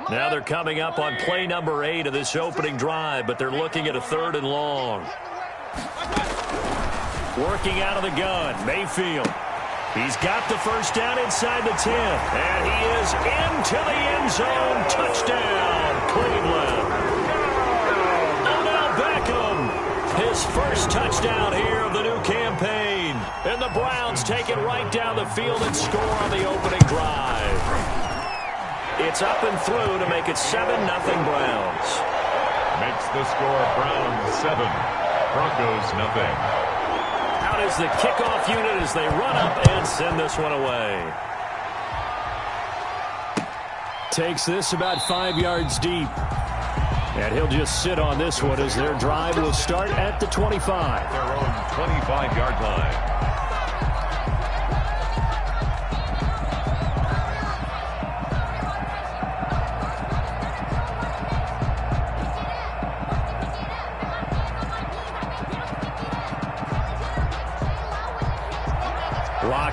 Now they're coming up on play number 8 of this opening drive, but they're looking at a 3rd and long. Working out of the gun, Mayfield. He's got the first down inside the 10, and he is into the end zone. Touchdown, Cleveland. Odell Beckham, his first touchdown here of the new campaign. And the Browns take it right down the field and score on the opening drive. It's up and through to make it 7-0 Browns. Makes the score Browns 7, Broncos nothing. Out is the kickoff unit as they run up and send this one away. Takes this about 5 yards deep. And he'll just sit on this one as their drive will start at the 25. Their own 25-yard line.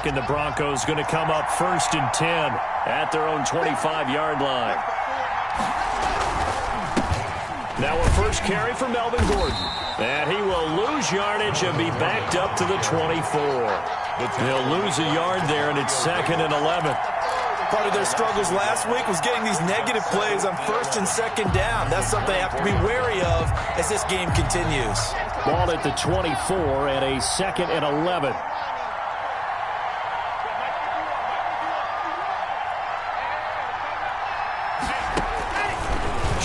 And the Broncos going to come up 1st and 10 at their own 25-yard line. Now a first carry for Melvin Gordon. And he will lose yardage and be backed up to the 24. He'll lose a yard there, and it's 2nd and 11. Part of their struggles last week was getting these negative plays on 1st and 2nd down. That's something they have to be wary of as this game continues. Ball at the 24 and a 2nd and 11.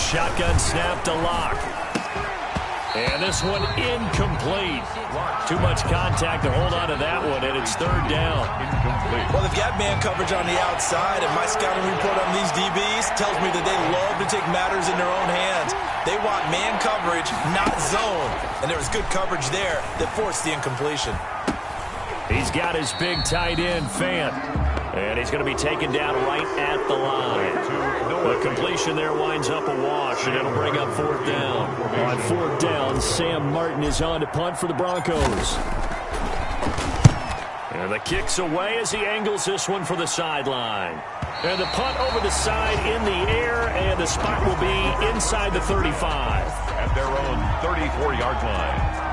Shotgun snap to Locke. And this one incomplete. Too much contact to hold on to that one, and it's 3rd down. Incomplete. Well, they've got man coverage on the outside, and my scouting report on these DBs tells me that they love to take matters in their own hands. They want man coverage, not zone. And there was good coverage there that forced the incompletion. He's got his big tight end, Fant. And he's going to be taken down right at the line. The completion there winds up a wash, and it'll bring up 4th down. On 4th down, Sam Martin is on to punt for the Broncos. And the kick's away as he angles this one for the sideline. And the punt over the side in the air, and the spot will be inside the 35. At their own 34-yard line.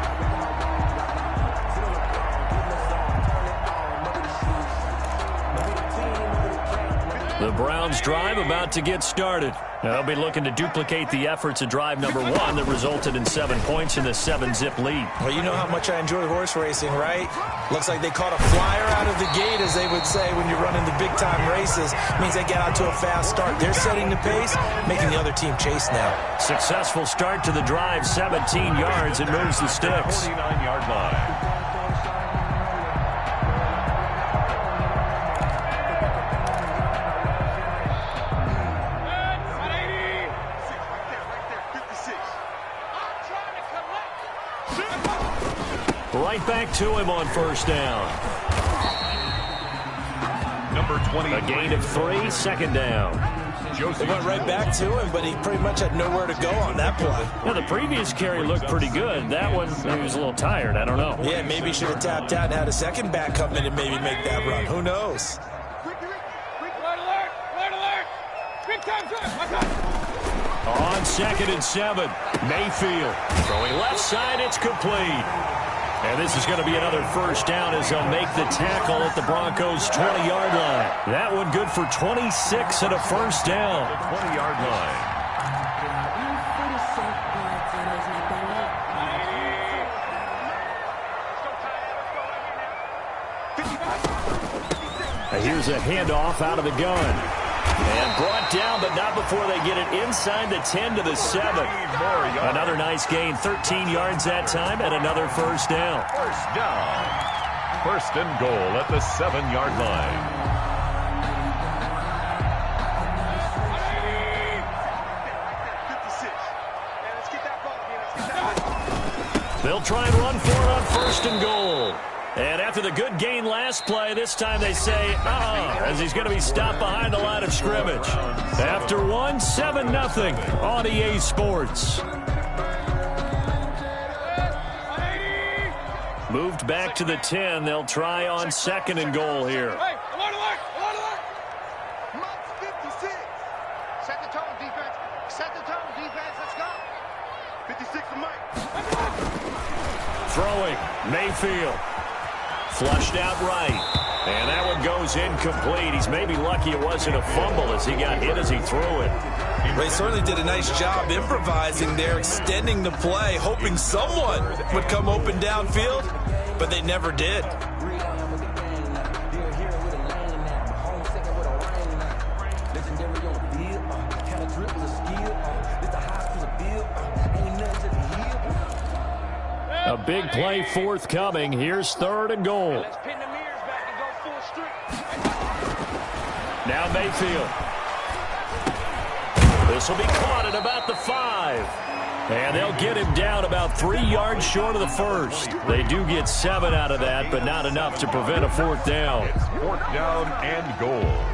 The Browns drive about to get started. They'll be looking to duplicate the efforts of drive number 1 that resulted in 7 points in the 7-zip lead. Well, you know how much I enjoy horse racing, right? Looks like they caught a flyer out of the gate, as they would say when you're running the big-time races. Means they get out to a fast start. They're setting the pace, making the other team chase now. Successful start to the drive, 17 yards, and moves the sticks. 49-yard line. Right back to him on 1st down. Number 20. A gain of 3, 2nd down. They went right back to him, but he pretty much had nowhere to go on that play. Yeah, the previous carry looked pretty good. That one, he was a little tired. I don't know. Yeah, maybe he should have tapped out and had a second back come in and maybe make that run. Who knows? On 2nd and 7, Mayfield. Throwing left side, it's complete. And this is going to be another 1st down as they'll make the tackle at the Broncos' 20-yard line. That one good for 26 and a 1st down. 20-yard line. Here's a handoff out of the gun. And brought down, but not before they get it inside the 10 to the 7. Another nice gain, 13 yards that time, and another 1st down. 1st down. 1st and goal at the 7-yard line. They'll try and run for it on 1st and goal. And after the good gain last play, this time they say, as he's going to be stopped behind the line of scrimmage. After 1, 7-0 on EA Sports. Moved back to the 10. They'll try on 2nd and goal here. tone, defense. Set the tone, defense. Let's go. 56 to Mike. Throwing, Mayfield. Flushed out right. And that one goes incomplete. He's maybe lucky it wasn't a fumble as he got hit as he threw it. They certainly did a nice job improvising there, extending the play, hoping someone would come open downfield, but they never did. A big play forthcoming. Here's 3rd and goal. Now Mayfield. This will be caught at about the 5. And they'll get him down about 3 yards short of the first. They do get 7 out of that, but not enough to prevent a 4th down. It's 4th down and goal.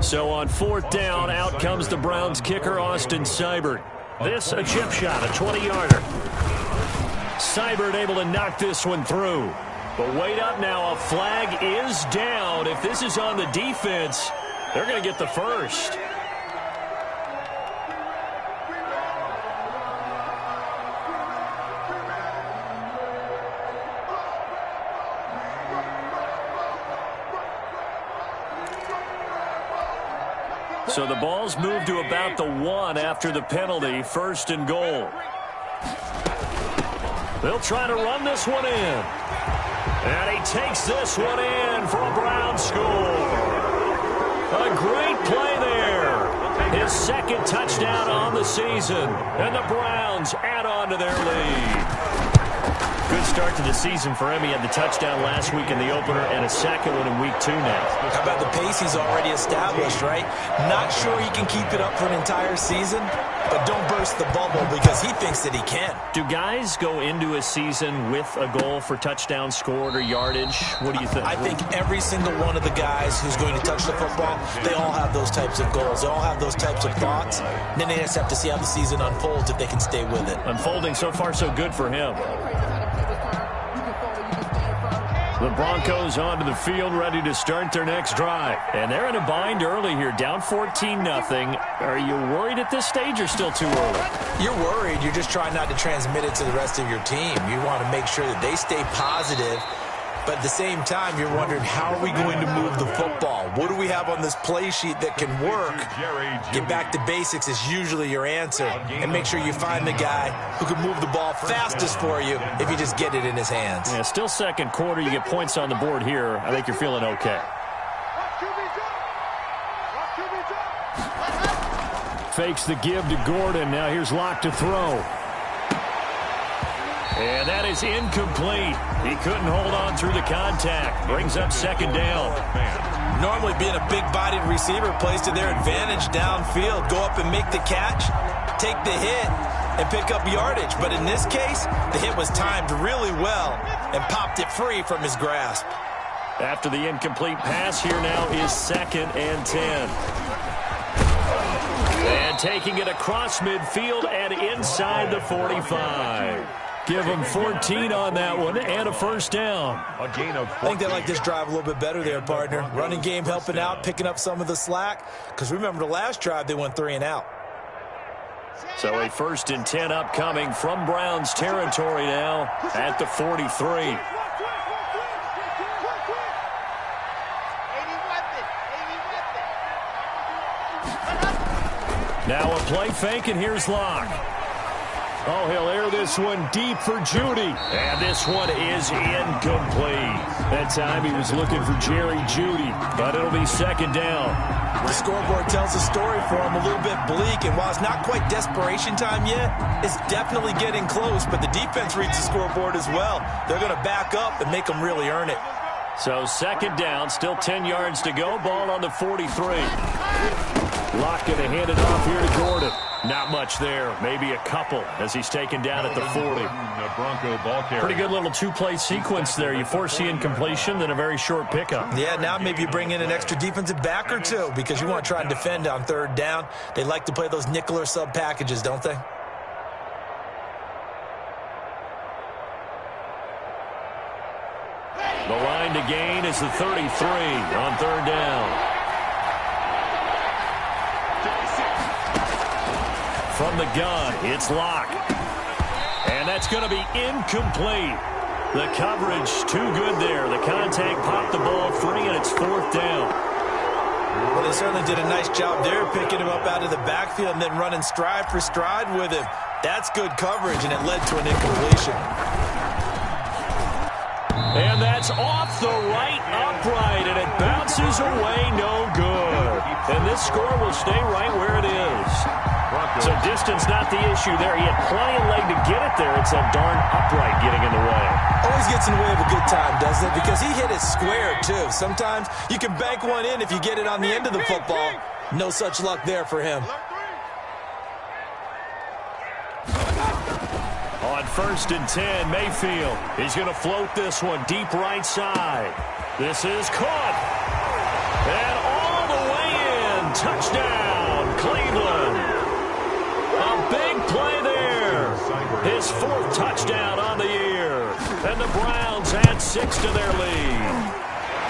So on 4th down, out comes the Browns kicker, Austin Seibert. This a chip shot, a 20-yarder. Seibert able to knock this one through. But wait up now, a flag is down. If this is on the defense, they're going to get the first. So the ball's moved to about the 1 after the penalty, 1st and goal. They'll try to run this one in. And he takes this one in for a Brown score. A great play there. His 2nd touchdown on the season. And the Browns add on to their lead. Good start to the season for him. He had the touchdown last week in the opener and a 2nd one in week 2 now. How about the pace he's already established, right? Not sure he can keep it up for an entire season, but don't burst the bubble because he thinks that he can. Do guys go into a season with a goal for touchdown scored or yardage? What do you think? I think every single one of the guys who's going to touch the football, they all have those types of goals. They all have those types of thoughts. And then they just have to see how the season unfolds if they can stay with it. Unfolding so far so good for him. The Broncos onto the field, ready to start their next drive. And they're in a bind early here, down 14-0. Are you worried at this stage or still too early? You're worried. You're just trying not to transmit it to the rest of your team. You want to make sure that they stay positive. But at the same time, you're wondering, how are we going to move the football? What do we have on this play sheet that can work? Get back to basics is usually your answer. And make sure you find the guy who can move the ball fastest for you if you just get it in his hands. Yeah, still 2nd quarter. You get points on the board here. I think you're feeling okay. Fakes the give to Gordon. Now here's Locke to throw. And that is incomplete. He couldn't hold on through the contact. Brings up 2nd down. Normally being a big-bodied receiver plays to their advantage downfield. Go up and make the catch, take the hit, and pick up yardage. But in this case, the hit was timed really well and popped it free from his grasp. After the incomplete pass, here now is 2nd and 10. And taking it across midfield and inside the 45. Give them 14 on that one and a 1st down. A gain of 14. I think they like this drive a little bit better there, partner. Running game helping out, picking up some of the slack. Because remember, the last drive, they went 3 and out. So a 1st and 10 upcoming from Browns territory now at the 43. Now a play fake, and here's Locke. Oh, he'll air this one deep for Judy. And this one is incomplete. That time he was looking for Jerry Judy, but it'll be 2nd down. The scoreboard tells the story for him, a little bit bleak, and while it's not quite desperation time yet, it's definitely getting close, but the defense reads the scoreboard as well. They're going to back up and make them really earn it. So 2nd down, still 10 yards to go, ball on the 43. Locke going to hand it off here to Gordon. Not much there. Maybe a couple as he's taken down at the 40. A Bronco ball carrier. Pretty good little two-play sequence there. You force the incompletion, then a very short pickup. Yeah, now maybe you bring in an extra defensive back or two because you want to try and defend on third down. They like to play those nickel or sub packages, don't they? The line to gain is the 33 on third down. From the gun, it's Locke. And that's going to be incomplete. The coverage too good there. The contact popped the ball free, and it's fourth down. Well, they certainly did a nice job there, picking him up out of the backfield and then running stride for stride with him. That's good coverage, and it led to an incompletion. And that's off the right upright, and it bounces away no good. And this score will stay right where it is. So distance not the issue there. He had plenty of leg to get it there. It's that darn upright getting in the way. Always gets in the way of a good time, doesn't it? Because he hit it square, too. Sometimes you can bank one in if you get it on the end of the football. No such luck there for him. On 1st and 10, Mayfield. He's going to float this one deep right side. This is caught. And all the way in. Touchdown, Cleveland. A big play there. His 4th touchdown on the year. And the Browns add 6 to their lead.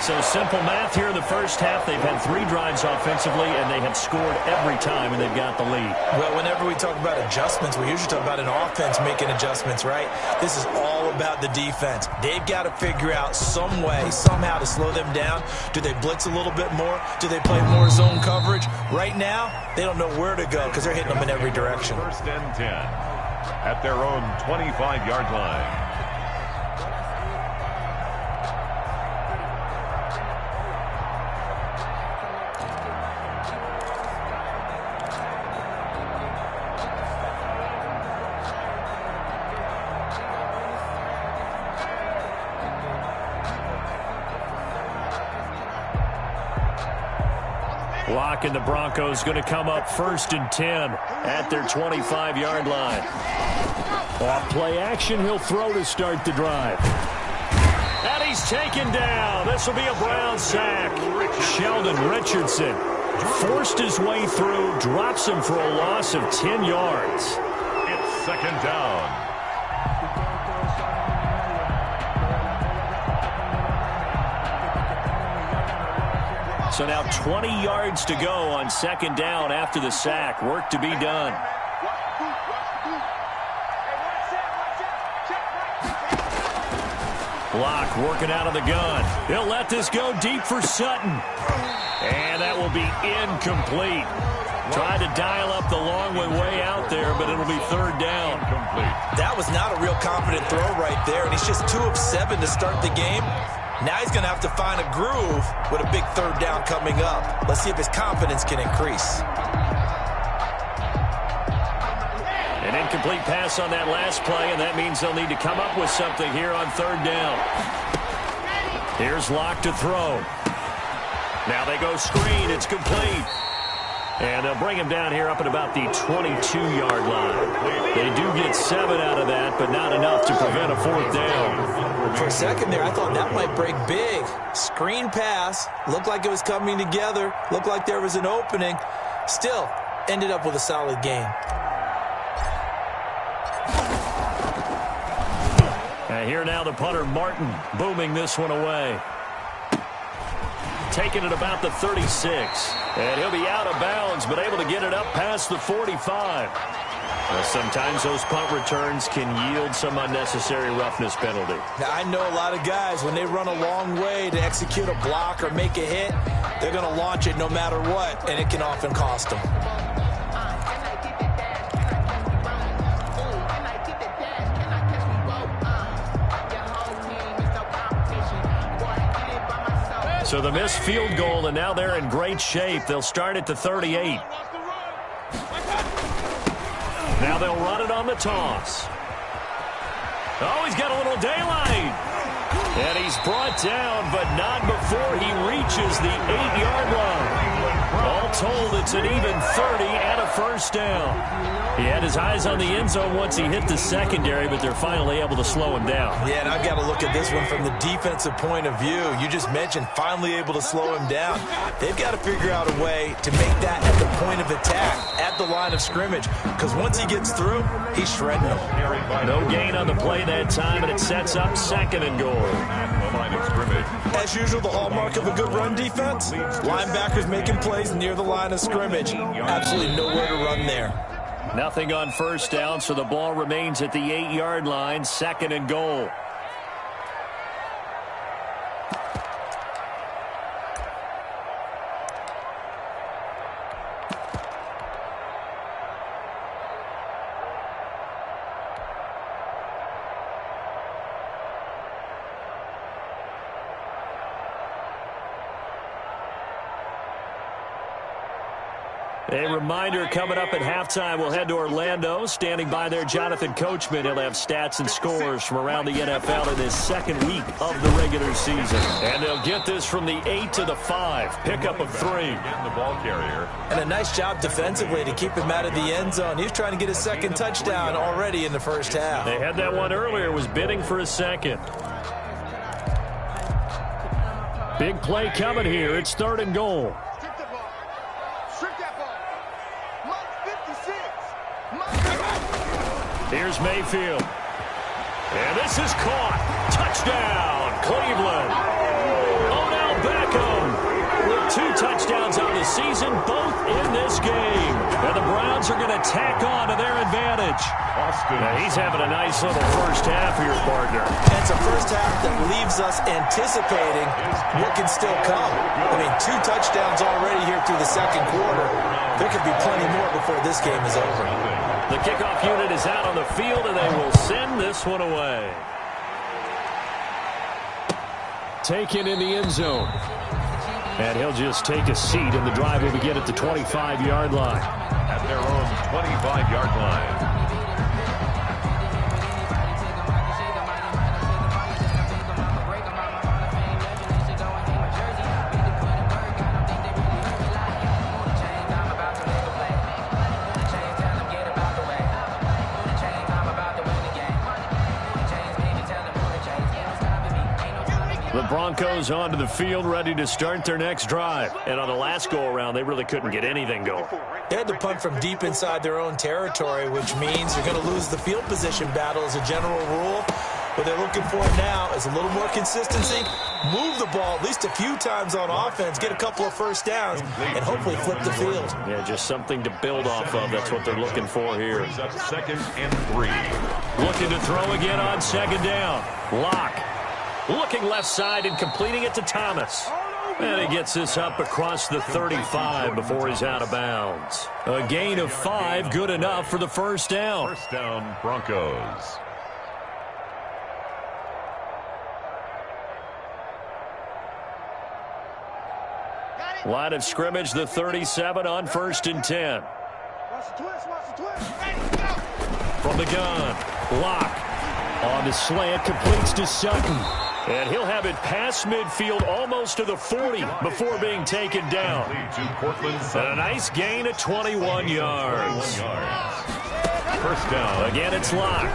So simple math here in the first half. They've had 3 drives offensively, and they have scored every time, and they've got the lead. Well, whenever we talk about adjustments, we usually talk about an offense making adjustments, right? This is all about the defense. They've got to figure out some way, somehow to slow them down. Do they blitz a little bit more? Do they play more zone coverage? Right now, they don't know where to go because they're hitting them in every direction. 1st and 10 at their own 25-yard line. Locke and the Broncos going to come up 1st and 10 at their 25-yard line. Off play action, he'll throw to start the drive. And he's taken down. This will be a Brown sack. Sheldon Richardson forced his way through, drops him for a loss of 10 yards. It's 2nd down. So now 20 yards to go on 2nd down after the sack. Work to be done. Locke working out of the gun. He'll let this go deep for Sutton. And that will be incomplete. Tried to dial up the long way out there, but it'll be 3rd down. That was not a real confident throw right there, and he's just 2 of 7 to start the game. Now he's going to have to find a groove with a big 3rd down coming up. Let's see if his confidence can increase. An incomplete pass on that last play, and that means they'll need to come up with something here on 3rd down. Here's Locke to throw. Now they go screen. It's complete. And they'll bring him down here up at about the 22-yard line. They do get 7 out of that, but not enough to prevent a 4th down. For a second there, I thought that might break big. Screen pass. Looked like it was coming together. Looked like there was an opening. Still, ended up with a solid game. And here now the punter, Martin, booming this one away. Taking it about the 36. And he'll be out of bounds, but able to get it up past the 45. Well, sometimes those punt returns can yield some unnecessary roughness penalty. Now, I know a lot of guys, when they run a long way to execute a block or make a hit, they're going to launch it no matter what, and it can often cost them. So the missed field goal, and now they're in great shape. They'll start at the 38. Now they'll run it on the toss. Oh, he's got a little daylight. And he's brought down, but not before he reaches the 8-yard line. All told, it's an even 30 and a first down. He had his eyes on the end zone once he hit the secondary, but they're finally able to slow him down. Yeah, and I've got to look at this one from the defensive point of view. You just mentioned finally able to slow him down. They've got to figure out a way to make that at the point of attack, at the line of scrimmage, because once he gets through, he's shredding them. No gain on the play that time, and it sets up 2nd and goal. As usual, the hallmark of a good run defense, linebackers making plays near the line of scrimmage. Absolutely nowhere to run there. Nothing on first down, so the ball remains at the 8-yard line, 2nd and goal. A reminder coming up at halftime, we'll head to Orlando. Standing by there, Jonathan Coachman. He'll have stats and scores from around the NFL in his 2nd week of the regular season. And they'll get this from the 8 to the 5. Pickup of 3. Getting the ball carrier. And a nice job defensively to keep him out of the end zone. He was trying to get his 2nd touchdown already in the first half. They had that one earlier, was bidding for a 2nd. Big play coming here. It's 3rd and goal. Here's Mayfield. And this is caught. Touchdown, Cleveland. Odell Beckham with 2 touchdowns on the season, both in this game. And the Browns are going to tack on to their advantage. Now, he's having a nice little first half here, partner. It's a first half that leaves us anticipating what can still come. I mean, 2 touchdowns already here through the 2nd quarter. There could be plenty more before this game is over. The kickoff unit is out on the field, and they will send this one away. Taken in the end zone. And he'll just take a seat, and the drive will begin at the 25-yard line. At their own 25-yard line. The Broncos onto the field, ready to start their next drive. And on the last go-around, they really couldn't get anything going. They had to punt from deep inside their own territory, which means you're going to lose the field position battle as a general rule. What they're looking for now is a little more consistency, move the ball at least a few times on offense, get a couple of first downs, and hopefully flip the field. Yeah, just something to build off of. That's what they're looking for here. 2nd and 3. Looking to throw again on 2nd down. Lock. Looking left side and completing it to Thomas. And he gets this up across the 35 before he's out of bounds. A gain of 5, good enough for the first down. First down, Broncos. Line of scrimmage, the 37 on 1st and 10. From the gun, Lock. On the slant, completes to Sutton. And he'll have it past midfield almost to the 40 before being taken down. And a nice gain of 21 yards. First down. Again, it's Lock.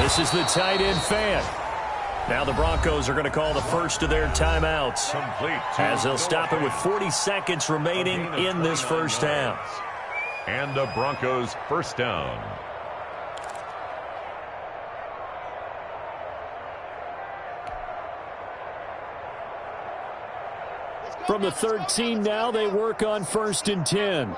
This is the tight end fan. Now the Broncos are going to call the first of their timeouts, as they'll stop it with 40 seconds remaining in this first half. And the Broncos first down. From the 13 now, they work on 1st and 10.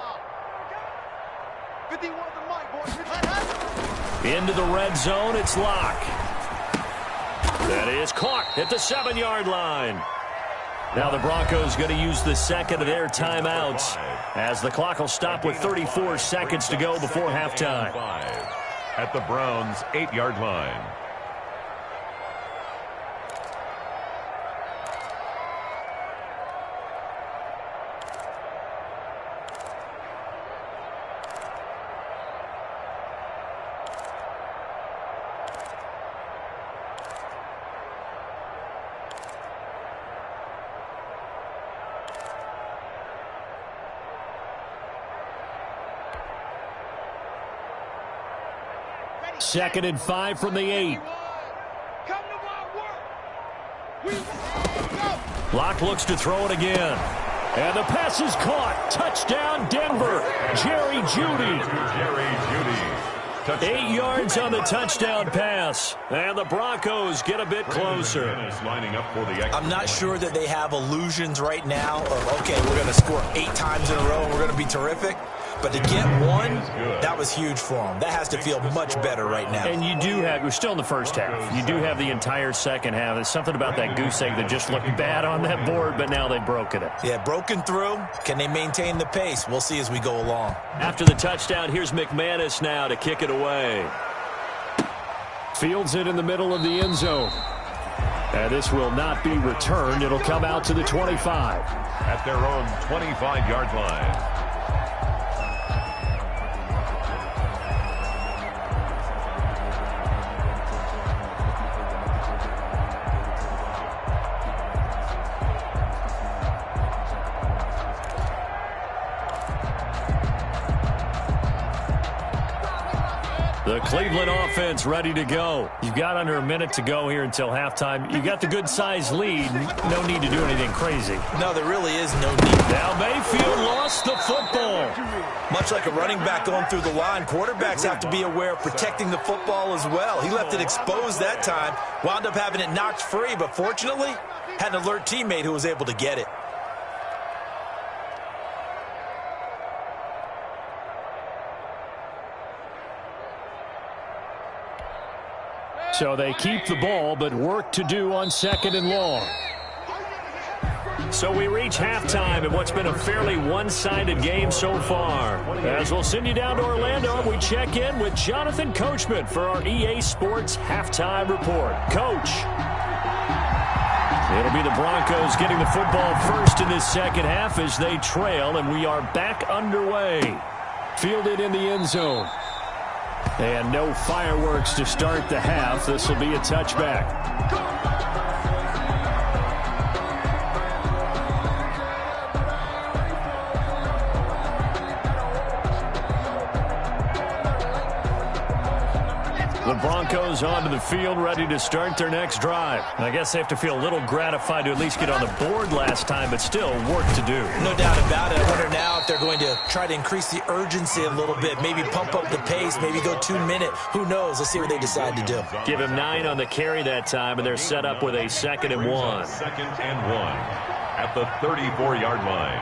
Into the red zone, it's Lock. That is caught at the 7-yard line. Now the Broncos going to use the 2nd of their timeouts, as the clock will stop with 34 seconds to go before halftime. At the Browns' 8-yard line. 2nd and 5 from the 8. Come to my work. We go. Locke looks to throw it again. And the pass is caught. Touchdown, Denver. Jerry Jeudy. 8 yards on the touchdown pass. And the Broncos get a bit closer. I'm not sure that they have illusions right now of, okay, we're going to score 8 times in a row and we're going to be terrific. But to get one, that was huge for them. That has to feel much better right now. And you do have, we're still in the first half. You do have the entire second half. There's something about that goose egg that just looked bad on that board, but now they've broken it. Yeah, broken through. Can they maintain the pace? We'll see as we go along. After the touchdown, here's McManus now to kick it away. Fields it in the middle of the end zone. And this will not be returned. It'll come out to the 25. At their own 25-yard line. The Cleveland offense ready to go. You've got under a minute to go here until halftime. You've got the good-sized lead. No need to do anything crazy. No, there really is no need. Now Mayfield lost the football. Much like a running back going through the line, quarterbacks have to be aware of protecting the football as well. He left it exposed that time, wound up having it knocked free, but fortunately, had an alert teammate who was able to get it. So they keep the ball, but work to do on 2nd and long. So we reach halftime in what's been a fairly one-sided game so far. As we'll send you down to Orlando, we check in with Jonathan Coachman for our EA Sports Halftime Report. Coach. It'll be the Broncos getting the football first in this second half as they trail, and we are back underway. Fielded in the end zone. And no fireworks to start the half. This will be a touchback. The Broncos onto the field, ready to start their next drive. I guess they have to feel a little gratified to at least get on the board last time, but still work to do. No doubt about it. I wonder now if they're going to try to increase the urgency a little bit, maybe pump up the pace, maybe go 2-minute. Who knows? Let's see what they decide to do. Give him 9 on the carry that time, and they're set up with a 2nd and 1. 2nd and 1 at the 34-yard line.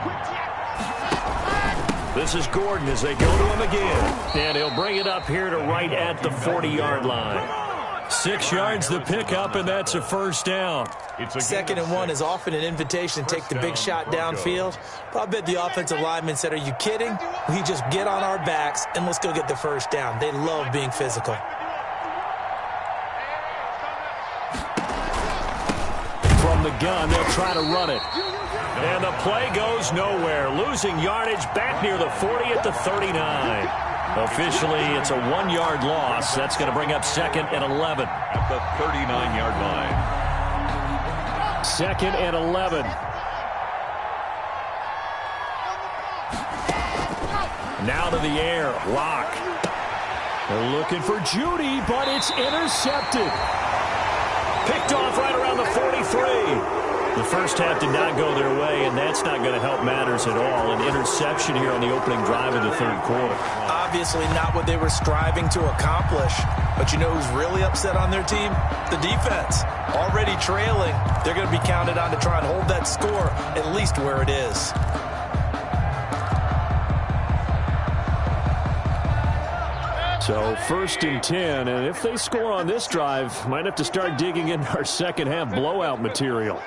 This is Gordon as they go to him again. And he'll bring it up here to right at the 40-yard line. 6 yards the pickup, and that's a first down. 2nd and 1 is often an invitation to take the big shot downfield. But I bet the offensive lineman said, are you kidding? We just get on our backs, and let's go get the first down. They love being physical. From the gun, they'll try to run it. And the play goes nowhere. Losing yardage back near the 40 at the 39. Officially, it's a 1-yard loss. That's going to bring up 2nd and 11. At the 39-yard line. 2nd and 11. Now to the air. Locke. They're looking for Jeudy, but it's intercepted. Picked off right around the 43. The first half did not go their way, and that's not going to help matters at all. An interception here on the opening drive of the third quarter. Obviously not what they were striving to accomplish. But you know who's really upset on their team? The defense. Already trailing. They're going to be counted on to try and hold that score at least where it is. So 1st and 10, and if they score on this drive, might have to start digging into our second half blowout material.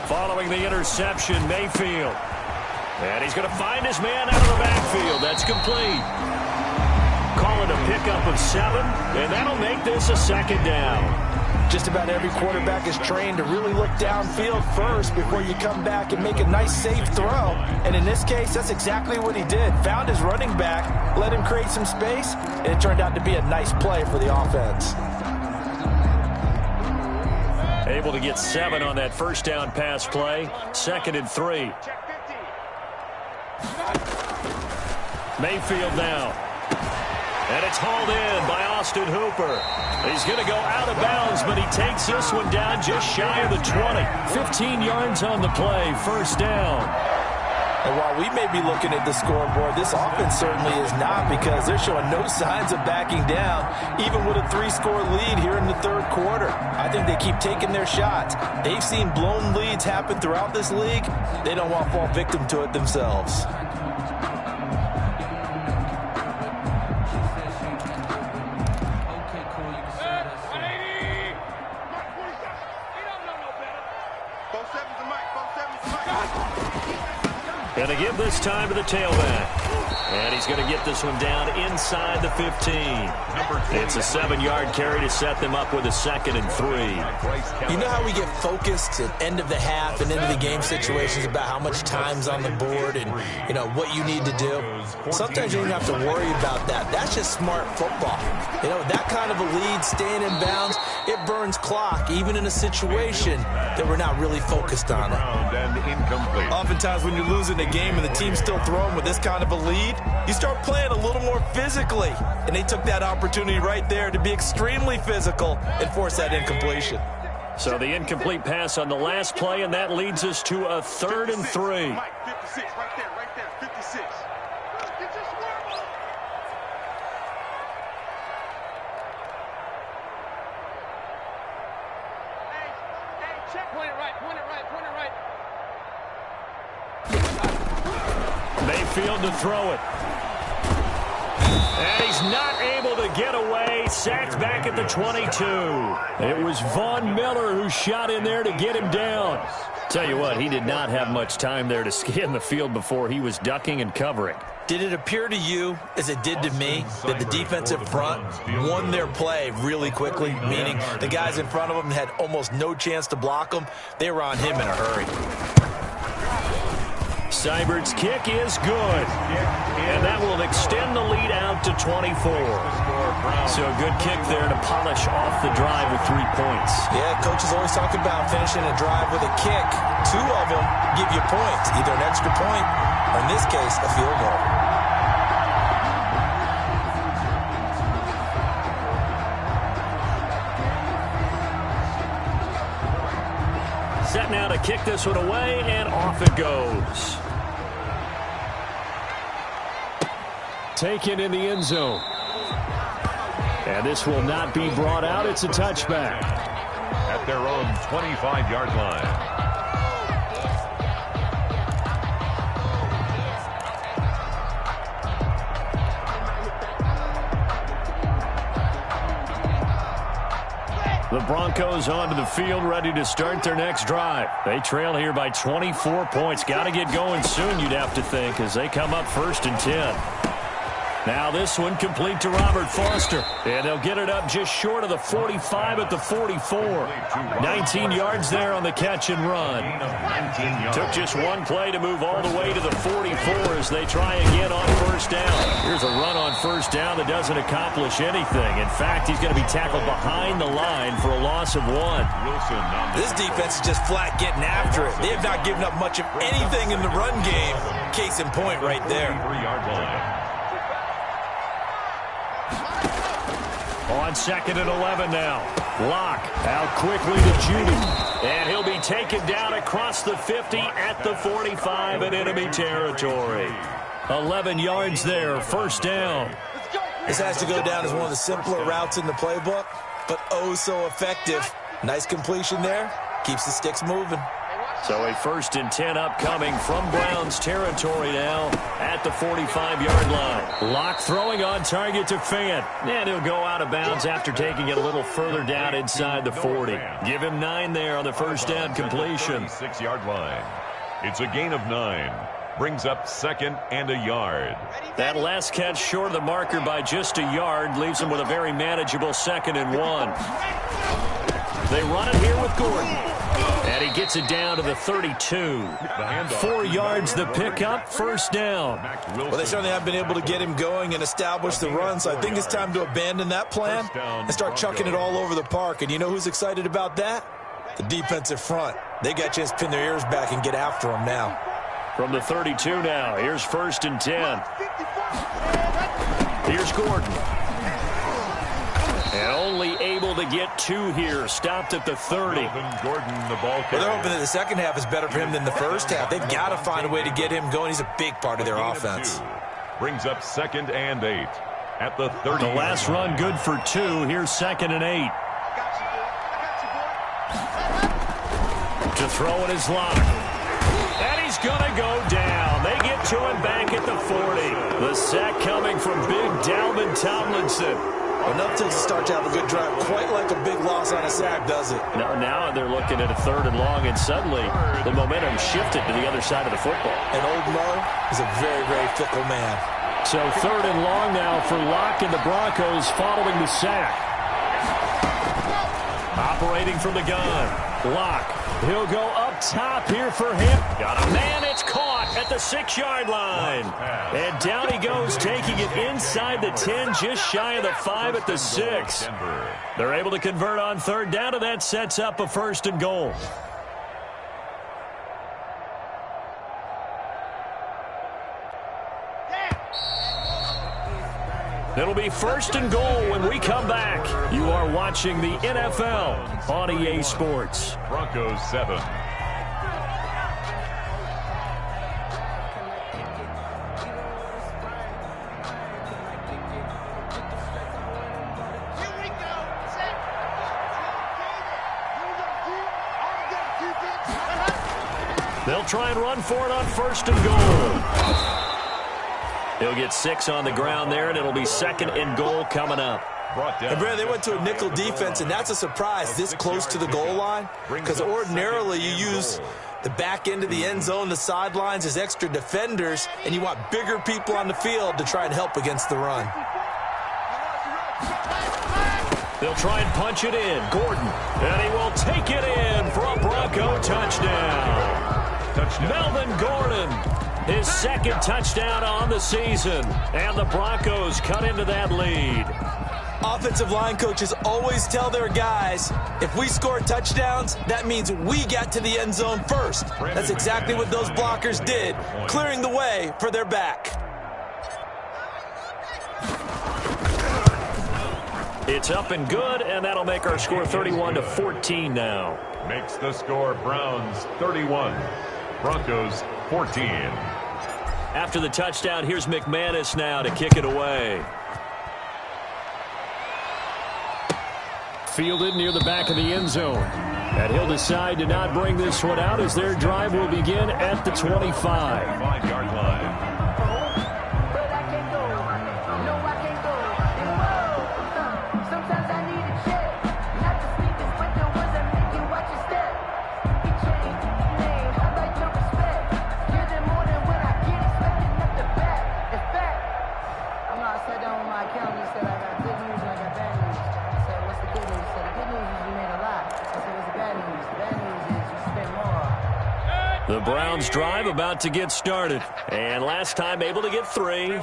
Following the interception, Mayfield. And he's going to find his man out of the backfield. That's complete. Call it a pickup of 7, and that'll make this a 2nd down. Just about every quarterback is trained to really look downfield first before you come back and make a nice, safe throw. And in this case, that's exactly what he did. Found his running back, let him create some space, and it turned out to be a nice play for the offense. Able to get 7 on that first down pass play. 2nd and 3. Mayfield now. And it's hauled in by Austin Hooper. He's going to go out of bounds, but he takes this one down just shy of the 20. 15 yards on the play, 1st down. And while we may be looking at the scoreboard, this offense certainly is not, because they're showing no signs of backing down, even with a 3-score lead here in the 3rd quarter. I think they keep taking their shots. They've seen blown leads happen throughout this league. They don't want to fall victim to it themselves. Going to give this time to the tailback. And he's going to get this one down inside the 15. It's a 7-yard carry to set them up with a 2nd and 3. You know how we get focused at end of the half and into the game situations about how much time's on the board and, you know, what you need to do? Sometimes you don't have to worry about that. That's just smart football. You know, that kind of a lead, staying in bounds, it burns clock, even in a situation that we're not really focused on it. Oftentimes when you're losing a game and the team's still throwing with this kind of a lead, you start playing a little more physically. And they took that opportunity right there to be extremely physical and force that incompletion. So the incomplete pass on the last play, and that leads us to a 3rd and 3. Mike, 56, right there, 56. Hey, check. Point it right. Mayfield to throw it. And he's not able to get away. Sacked back at the 22. It was Von Miller who shot in there to get him down. Tell you what, he did not have much time there to scan the field before he was ducking and covering. Did it appear to you, as it did to me, that the defensive front won their play really quickly, meaning the guys in front of them had almost no chance to block him? They were on him in a hurry. Seibert's kick is good. And that will extend the lead out to 24. So a good kick there to polish off the drive with 3 points. Yeah, coaches always talk about finishing a drive with a kick. 2 of them give you points, either an extra point or, in this case, a field goal. Set now to kick this one away, and off it goes. Taken in the end zone. And this will not be brought out. It's a touchback. At their own 25-yard line. The Broncos onto the field, ready to start their next drive. They trail here by 24 points. Got to get going soon, you'd have to think, as they come up 1st and 10. Now this one complete to Robert Foster. And they'll get it up just short of the 45 at the 44. 19 yards there on the catch and run. Took just one play to move all the way to the 44 as they try again on 1st down. Here's a run on 1st down that doesn't accomplish anything. In fact, he's going to be tackled behind the line for a loss of 1. This defense is just flat getting after it. They have not given up much of anything in the run game. Case in point right there. 3-yard line. On 2nd and 11 now. Lock out quickly to Judy. And he'll be taken down across the 50 at the 45 in enemy territory. 11 yards there, 1st down. This has to go down as one of the simpler routes in the playbook, but oh so effective. Nice completion there. Keeps the sticks moving. So a 1st and 10 upcoming from Browns territory now at the 45-yard line. Lock throwing on target to Fant. And he'll go out of bounds after taking it a little further down inside the 40. Give him 9 there on the 1st down completion. 6-yard line. It's a gain of 9. Brings up 2nd and a yard. That last catch short of the marker by just a yard leaves him with a very manageable 2nd and 1. They run it here with Gordon. And he gets it down to the 32. 4 yards the pickup, 1st down. Well, they certainly have been able to get him going and establish the run, so I think it's time to abandon that plan and start chucking it all over the park. And you know who's excited about that? The defensive front, they got a chance to pin their ears back and get after him now. From the 32 now, here's 1st and 10. Here's Gordon. And only able to get 2 here. Stopped at the 30. Gordon, the ball carrier. Well, they're hoping that the second half is better for him than the first half. They've got to find a way to get him going. He's a big part of their offense. Brings up 2nd and 8 at the 30. The last run good for 2. Here's 2nd and 8. To throw it is Locke. And he's going to go down. They get to him back at the 40. The sack coming from big Dalvin Tomlinson. Enough to start to have a good drive. Quite like a big loss on a sack, does it? Now they're looking at a 3rd and long, and suddenly the momentum shifted to the other side of the football. And old Mo is a very, very fickle man. So 3rd and long now for Locke and the Broncos following the sack. Operating from the gun. Locke. He'll go up top here for him. Got a man. It's caught at the 6-yard line. And down he goes, taking it inside the 10, just shy of the 5 at the 6. They're able to convert on 3rd down, and that sets up a 1st and goal. It'll be 1st and goal when we come back. You are watching the NFL on EA Sports. Broncos 7. They'll try and run for it on 1st and goal. He'll get 6 on the ground there, and it'll be 2nd and goal coming up. And Brad, they went to a nickel defense, and that's a surprise this close to the goal line, because ordinarily you use the back end of the end zone, the sidelines as extra defenders, and you want bigger people on the field to try and help against the run. They'll try and punch it in. Gordon, and he will take it in for a Bronco touchdown. Melvin Gordon, his 2nd touchdown on the season, and the Broncos cut into that lead. Offensive line coaches always tell their guys, if we score touchdowns, that means we got to the end zone first. That's exactly what those blockers did, clearing the way for their back. It's up and good, and that'll make our score 31-14 now. Makes the score Browns 31, Broncos 14. After the touchdown, here's McManus now to kick it away. Fielded near the back of the end zone. And he'll decide to not bring this one out as their drive will begin at the 25. 5-yard line. The Browns drive about to get started. And last time able to get 3.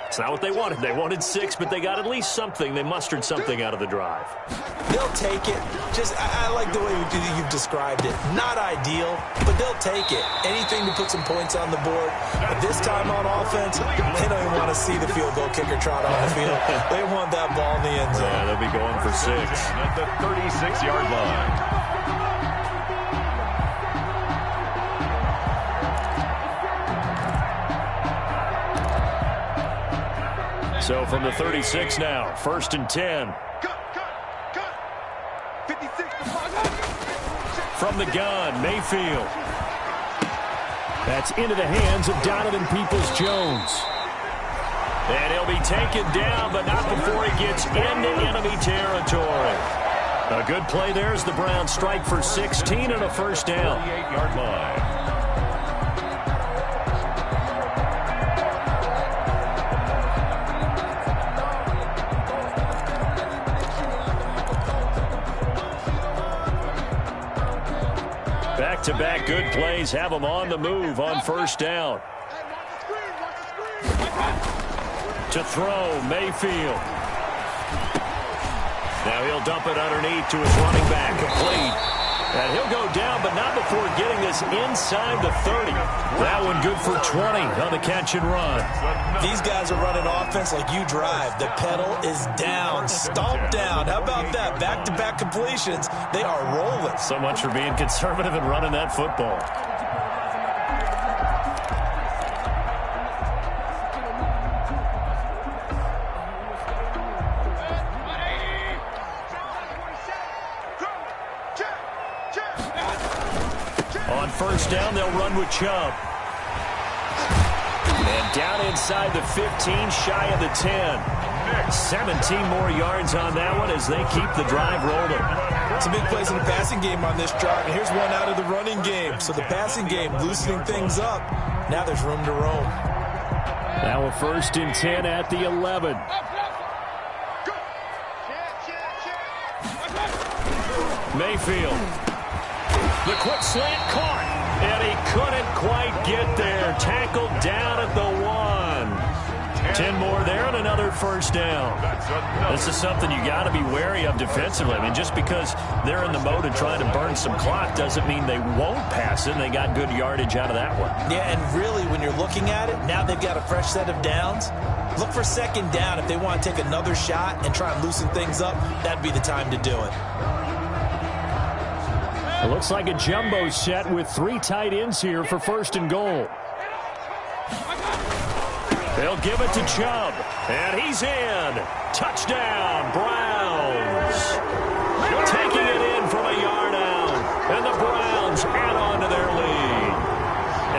It's not what they wanted. They wanted 6, but they got at least something. They mustered something out of the drive. They'll take it. I like the way you've described it. Not ideal, but they'll take it. Anything to put some points on the board. But this time on offense, they don't even want to see the field goal kicker trot on the field. They want that ball in the end zone. Yeah, they'll be going for 6. At the 36-yard line. So from the 36 now, 1st and 10. Cut. 56. From the gun, Mayfield. That's into the hands of Donovan Peoples-Jones. And he'll be taken down, but not before he gets into enemy territory. A good play there as the Browns strike for 16 and a 1st down. 38-yard line. Back-to-back good plays have them on the move on 1st down. To throw, Mayfield. Now he'll dump it underneath to his running back, complete. And he'll go down, but not before getting this inside the 30. That one good for 20 on the catch and run. These guys are running offense like you drive. The pedal is down, stomped down. How about that? Back-to-back completions. They are rolling. So much for being conservative and running that football. On first down, they'll run with Chubb. And down inside the 15, shy of the 10. 17 more yards on that one as they keep the drive rolling. Some big plays in the passing game on this drive, and here's one out of the running game. So the passing game loosening things up. Now there's room to roam. Now a 1st and 10 at the 11. Mayfield. The quick slant caught, and he couldn't quite get there. Tackled down at the 1. 10 more there and another 1st down. This is something you got to be wary of defensively. I mean, just because they're in the mode of trying to burn some clock doesn't mean they won't pass it, and they got good yardage out of that one. Yeah, and really, when you're looking at it, now they've got a fresh set of downs. Look for 2nd down. If they want to take another shot and try and loosen things up, that'd be the time to do it. It looks like a jumbo set with 3 tight ends here for 1st and goal. They'll give it to Chubb, and he's in. Touchdown, Browns. Taking it in from a yard out, and the Browns add on to their lead.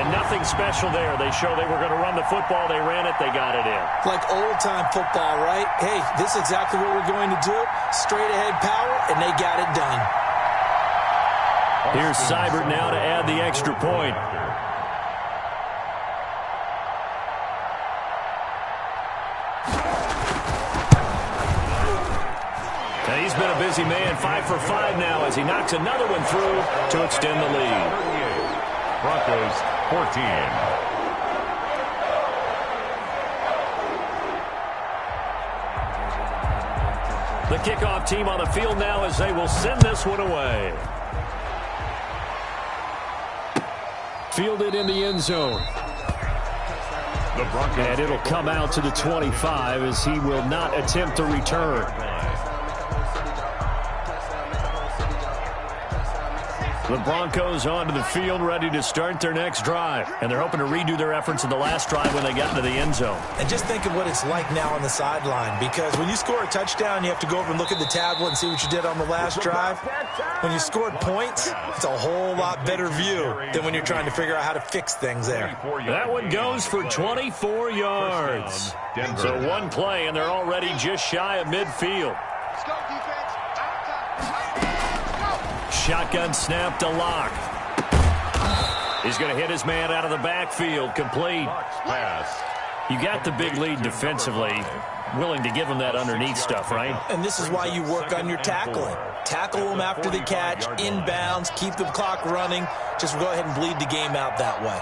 And nothing special there. They show they were going to run the football. They ran it. They got it in. Like old-time football, right? Hey, this is exactly what we're going to do. Straight-ahead power, and they got it done. Here's Seibert now to add the extra point. And he's been a busy man, 5 for 5 now as he knocks another one through to extend the lead. Broncos 14. The kickoff team on the field now as they will send this one away. Fielded in the end zone. And it'll come out to the 25 as he will not attempt to return. The Broncos onto the field ready to start their next drive. And they're hoping to redo their efforts in the last drive when they got into the end zone. And just think of what it's like now on the sideline, because when you score a touchdown, you have to go over and look at the tablet and see what you did on the last drive. When you scored points, it's a whole lot better view than when you're trying to figure out how to fix things there. That one goes for 24 yards. So one play, and they're already just shy of midfield. Let's go, defense. Shotgun snap to Locke. He's going to hit his man out of the backfield. Complete. Pass. You got the big lead defensively. Willing to give him that underneath stuff, right? And this is why you work on your tackling. Tackle them after the catch, inbounds, keep the clock running. Just go ahead and bleed the game out that way.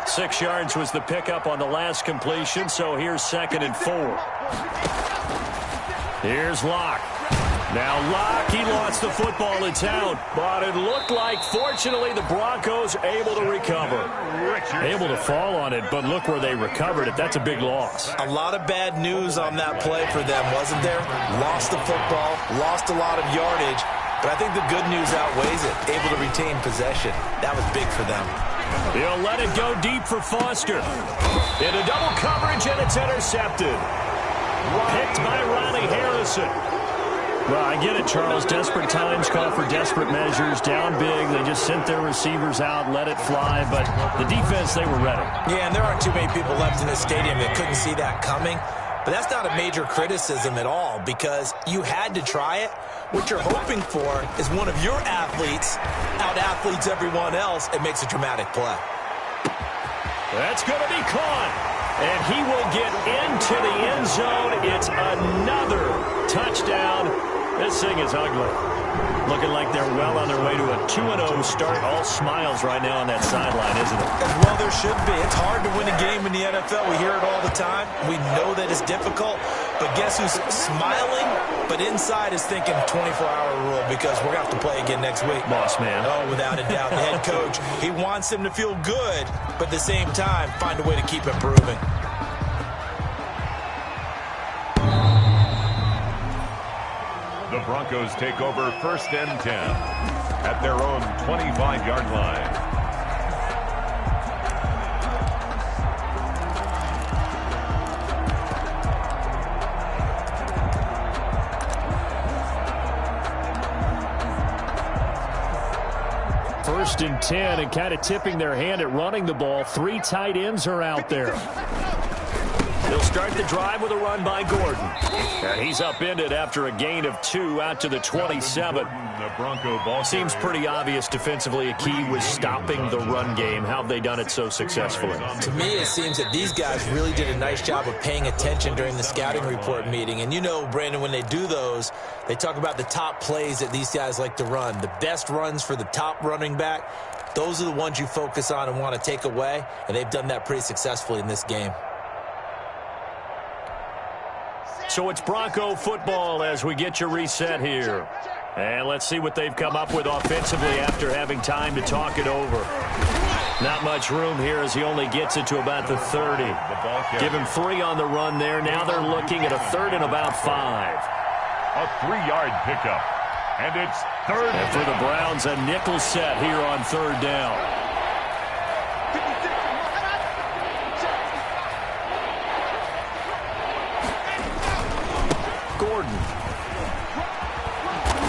6 yards was the pickup on the last completion, so here's 2nd and 4. Here's Locke. Now Locke, he lost the football. It's out. But it looked like, fortunately, the Broncos able to recover. Able to fall on it, but look where they recovered it. That's a big loss. A lot of bad news on that play for them, wasn't there? Lost the football, lost a lot of yardage, but I think the good news outweighs it. Able to retain possession. That was big for them. They'll let it go deep for Foster. Into double coverage, and it's intercepted. Picked by Riley Harrison. Well, I get it, Charles. Desperate times call for desperate measures. Down big, they just sent their receivers out, let it fly. But the defense, they were ready. Yeah, and there aren't too many people left in the stadium that couldn't see that coming. But that's not a major criticism at all, because you had to try it. What you're hoping for is one of your athletes out-athletes everyone else and makes a dramatic play. That's going to be caught. And he will get into the end zone. It's another touchdown. This thing is ugly. Looking like they're well on their way to a 2-0 start. All smiles right now on that sideline, isn't it? Well, there should be. It's hard to win a game in the NFL. We hear it all the time. We know that it's difficult. But guess who's smiling, but inside is thinking 24-hour rule because we're going to have to play again next week. Boss man. Oh, without a doubt. The head coach, he wants him to feel good, but at the same time, find a way to keep improving. The Broncos take over 1st and 10 at their own 25-yard line. First and 10, and kind of tipping their hand at running the ball. 3 tight ends are out there. They'll start the drive with a run by Gordon. And he's upended after a gain of 2 out to the 27. The Bronco ball Seems pretty obvious defensively a key was stopping the run game. How have they done it so successfully? To me, it seems that these guys really did a nice job of paying attention during the scouting report meeting. And you know, Brandon, when they do those, they talk about the top plays that these guys like to run. The best runs for the top running back, those are the ones you focus on and want to take away. And they've done that pretty successfully in this game. So it's Bronco football as we get you reset here. And let's see what they've come up with offensively after having time to talk it over. Not much room here as he only gets it to about the 30. Give him 3 on the run there. Now they're looking at a 3rd and about 5. A 3-yard pickup. And it's 3rd. And for the Browns, a nickel set here on 3rd down.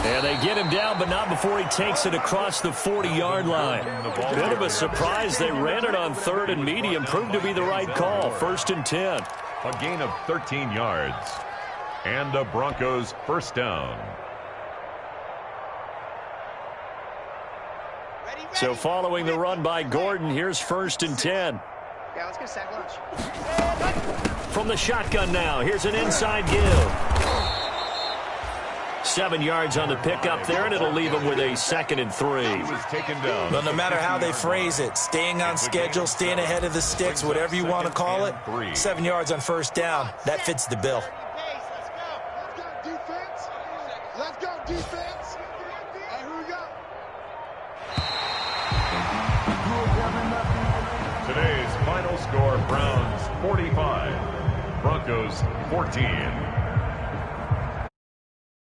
And they get him down, but not before he takes it across the 40-yard line. Bit of a surprise. They ran it on 3rd and medium. Proved to be the right call. 1st and 10. A gain of 13 yards. And the Broncos 1st down. So following the run by Gordon, here's 1st and 10. Yeah, let's get a sack lunch. From the shotgun now, here's an inside give. 7 yards on the pickup there, and it'll leave him with a 2nd and 3. He was taken down. But no matter how they phrase it, staying on schedule, staying ahead of the sticks, whatever you want to call it, 7 yards on 1st down, that fits the bill. Let's go, defense. Hey, who we got? Today's final score, Browns 45, Broncos 14.